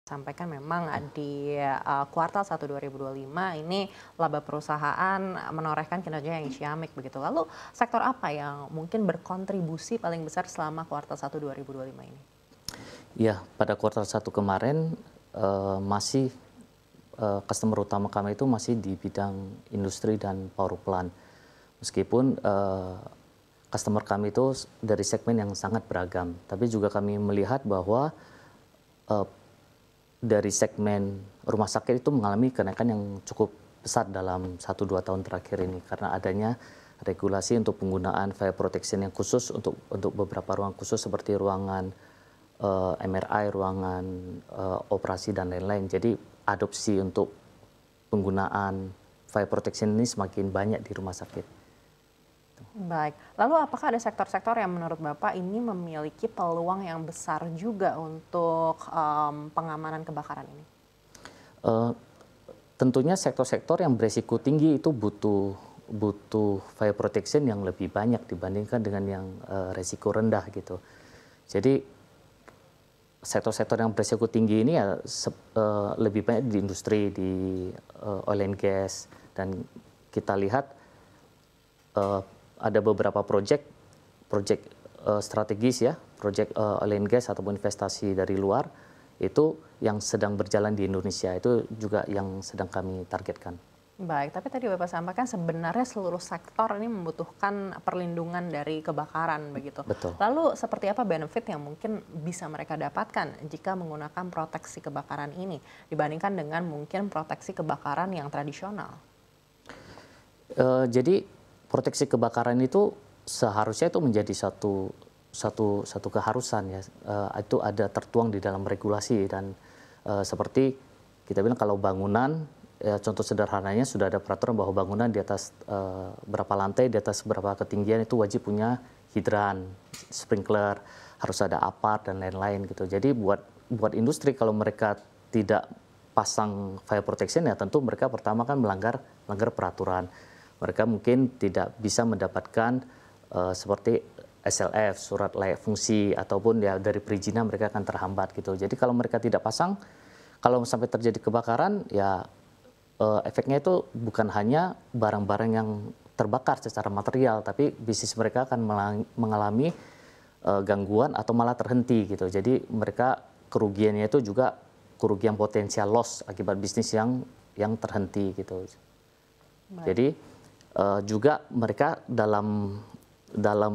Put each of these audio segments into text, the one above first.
Sampaikan memang di kuartal 1 2025 ini laba perusahaan menorehkan kinerja yang ciamik begitu. Lalu sektor apa yang mungkin berkontribusi paling besar selama kuartal 1 2025 ini? Ya, pada kuartal 1 kemarin masih customer utama kami itu masih di bidang industri dan power plant. Meskipun customer kami itu dari segmen yang sangat beragam, tapi juga kami melihat bahwa dari segmen rumah sakit itu mengalami kenaikan yang cukup besar dalam 1-2 tahun terakhir ini karena adanya regulasi untuk penggunaan fire protection yang khusus untuk beberapa ruang khusus seperti ruangan MRI, ruangan operasi dan lain-lain. Jadi adopsi untuk penggunaan fire protection ini semakin banyak di rumah sakit. Baik, lalu apakah ada sektor-sektor yang menurut Bapak ini memiliki peluang yang besar juga untuk pengamanan kebakaran ini? Tentunya sektor-sektor yang beresiko tinggi itu butuh fire protection yang lebih banyak dibandingkan dengan yang resiko rendah gitu. Jadi sektor-sektor yang beresiko tinggi ini ya lebih banyak di industri, di oil and gas, dan kita lihat ada beberapa proyek strategis ya, proyek oil and gas ataupun investasi dari luar itu yang sedang berjalan di Indonesia, itu juga yang sedang kami targetkan. Baik, tapi tadi Bapak sampaikan sebenarnya seluruh sektor ini membutuhkan perlindungan dari kebakaran begitu. Betul. Lalu seperti apa benefit yang mungkin bisa mereka dapatkan jika menggunakan proteksi kebakaran ini dibandingkan dengan mungkin proteksi kebakaran yang tradisional? Jadi proteksi kebakaran itu seharusnya itu menjadi satu keharusan ya. Itu ada tertuang di dalam regulasi dan seperti kita bilang kalau bangunan ya, contoh sederhananya sudah ada peraturan bahwa bangunan di atas berapa lantai, di atas berapa ketinggian itu wajib punya hidran, sprinkler, harus ada apar dan lain-lain gitu. Jadi buat industri kalau mereka tidak pasang fire protection ya tentu mereka pertama kan melanggar peraturan. Mereka mungkin tidak bisa mendapatkan seperti SLF, surat layak fungsi, ataupun ya dari perizinan mereka akan terhambat gitu. Jadi kalau mereka tidak pasang, kalau sampai terjadi kebakaran, ya efeknya itu bukan hanya barang-barang yang terbakar secara material, tapi bisnis mereka akan mengalami gangguan atau malah terhenti gitu. Jadi mereka kerugiannya itu juga kerugian potensial loss akibat bisnis yang terhenti gitu. Baik. Jadi juga mereka dalam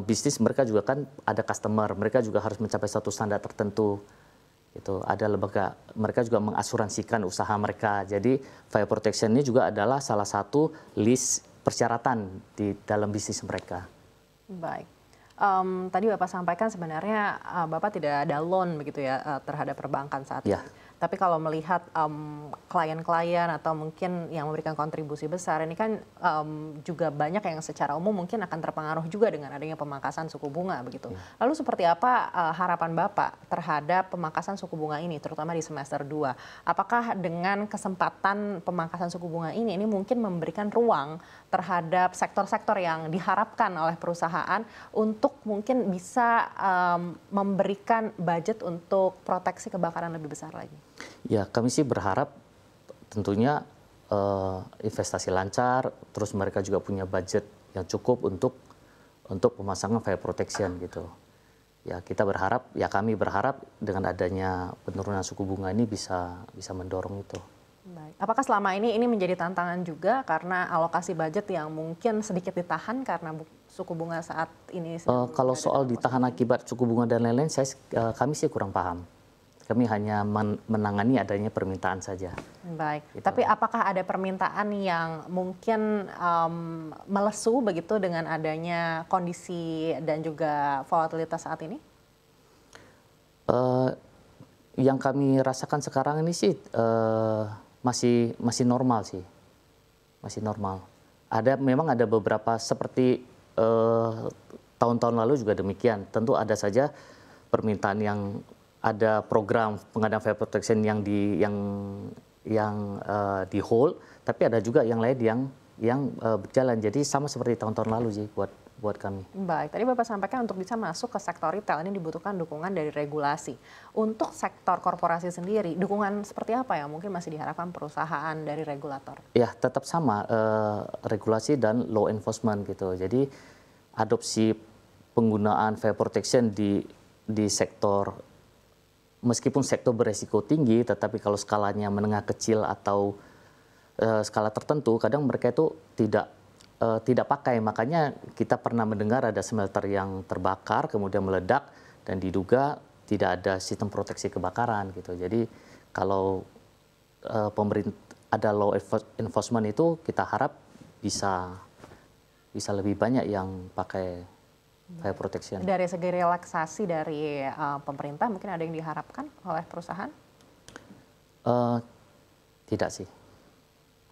bisnis mereka juga kan ada customer, mereka juga harus mencapai satu standar tertentu. Itu ada lembaga, mereka juga mengasuransikan usaha mereka. Jadi fire protection ini juga adalah salah satu list persyaratan di dalam bisnis mereka. Baik. Tadi Bapak sampaikan sebenarnya Bapak tidak ada loan begitu ya terhadap perbankan saat ini. Ya. Tapi kalau melihat klien-klien atau mungkin yang memberikan kontribusi besar ini kan juga banyak yang secara umum mungkin akan terpengaruh juga dengan adanya pemangkasan suku bunga begitu. Lalu seperti apa harapan Bapak terhadap pemangkasan suku bunga ini terutama di semester 2? Apakah dengan kesempatan pemangkasan suku bunga ini mungkin memberikan ruang terhadap sektor-sektor yang diharapkan oleh perusahaan untuk mungkin bisa memberikan budget untuk proteksi kebakaran lebih besar lagi? Ya, kami sih berharap tentunya investasi lancar, terus mereka juga punya budget yang cukup untuk pemasangan fire protection gitu. Ya, kami berharap dengan adanya penurunan suku bunga ini bisa mendorong itu. Baik. Apakah selama ini menjadi tantangan juga karena alokasi budget yang mungkin sedikit ditahan karena suku bunga saat ini? Kalau soal ditahan akibat suku bunga dan lain-lain, kami sih kurang paham. Kami hanya menangani adanya permintaan saja. Baik, gitu. Tapi apakah ada permintaan yang mungkin melesu begitu dengan adanya kondisi dan juga volatilitas saat ini? Yang kami rasakan sekarang ini sih masih normal sih, masih normal. Memang ada beberapa seperti tahun-tahun lalu juga demikian. Tentu ada saja permintaan yang ada program pengadaan fire protection yang di hold, tapi ada juga yang lain yang berjalan. Jadi sama seperti tahun-tahun lalu sih buat buat kami. Baik, tadi Bapak sampaikan untuk bisa masuk ke sektor retail ini dibutuhkan dukungan dari regulasi. Untuk sektor korporasi sendiri, dukungan seperti apa yang mungkin masih diharapkan perusahaan dari regulator? Ya, tetap sama regulasi dan law enforcement gitu. Jadi adopsi penggunaan fire protection di sektor, meskipun sektor beresiko tinggi, tetapi kalau skalanya menengah kecil atau skala tertentu, kadang mereka itu tidak pakai. Makanya kita pernah mendengar ada smelter yang terbakar, kemudian meledak, dan diduga tidak ada sistem proteksi kebakaran gitu. Jadi kalau pemerintah ada law enforcement itu, kita harap bisa lebih banyak yang pakai fire protection. Dari segi relaksasi dari pemerintah, mungkin ada yang diharapkan oleh perusahaan? Tidak sih.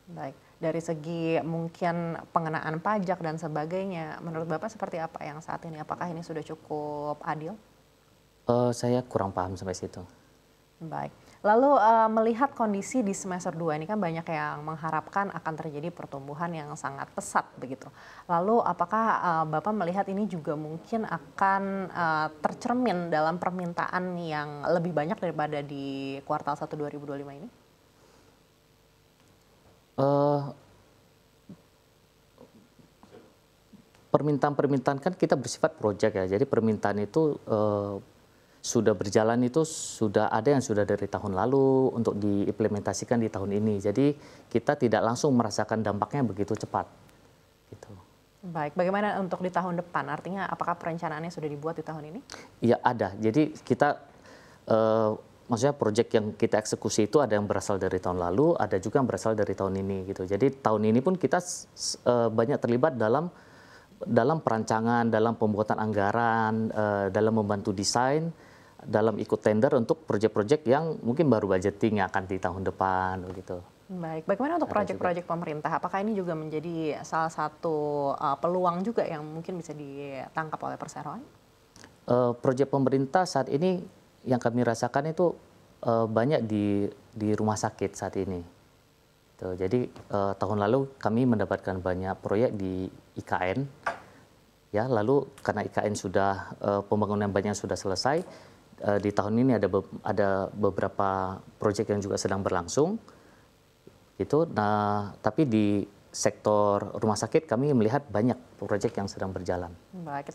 Baik, dari segi mungkin pengenaan pajak dan sebagainya, menurut Bapak seperti apa yang saat ini? Apakah ini sudah cukup adil? Saya kurang paham sampai situ. Baik, lalu melihat kondisi di semester 2 ini kan banyak yang mengharapkan akan terjadi pertumbuhan yang sangat pesat begitu. Lalu apakah Bapak melihat ini juga mungkin akan tercermin dalam permintaan yang lebih banyak daripada di kuartal 1 2025 ini? Permintaan-permintaan kan kita bersifat proyek ya, jadi permintaan itu sudah berjalan, itu sudah ada yang sudah dari tahun lalu untuk diimplementasikan di tahun ini. Jadi kita tidak langsung merasakan dampaknya begitu cepat. Gitu. Baik, bagaimana untuk di tahun depan? Artinya apakah perencanaannya sudah dibuat di tahun ini? Iya ada, jadi kita maksudnya proyek yang kita eksekusi itu ada yang berasal dari tahun lalu, ada juga yang berasal dari tahun ini gitu. Jadi tahun ini pun kita banyak terlibat dalam perancangan, dalam pembuatan anggaran, dalam membantu desain, dalam ikut tender untuk proyek-proyek yang mungkin baru budgeting yang akan di tahun depan begitu. Baik, bagaimana untuk proyek-proyek pemerintah? Apakah ini juga menjadi salah satu peluang juga yang mungkin bisa ditangkap oleh perseroan? Proyek pemerintah saat ini yang kami rasakan itu banyak di rumah sakit saat ini. Tuh, jadi tahun lalu kami mendapatkan banyak proyek di IKN, ya. Lalu karena IKN sudah pembangunan banyak sudah selesai, di tahun ini ada beberapa proyek yang juga sedang berlangsung. Itu, nah tapi di sektor rumah sakit kami melihat banyak proyek yang sedang berjalan. Baik,